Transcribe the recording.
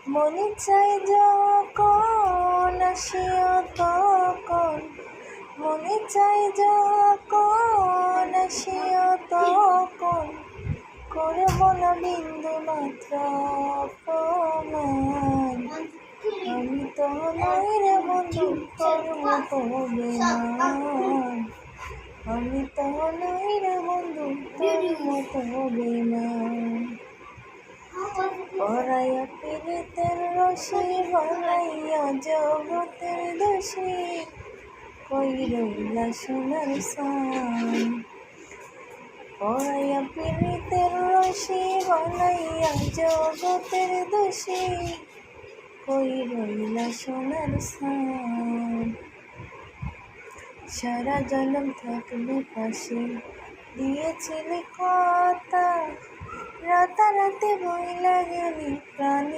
মনে চাই যখন আসিও তখন, মনে চাই যখন আসিও তখন, করব না বিন্দু মাত্র অপমান। আমি তো নই রে বন্ধু তোর মতো বেমান, আমি তো নই রে বন্ধু তোর মতো বেমান। পরাইয়া পীড়িতের রশি বানাইয়া জগতের দোষী, কই রইলা সোনার সান। পরাইয়া পীড়িতের রশি বানাইয়া জগতের দোষী, কই রইলা সোনার সান। সারা জনম থাকবে পাশে দিয়েছিলি কথা, রাতারাতি বইলা গেলি প্রাণে।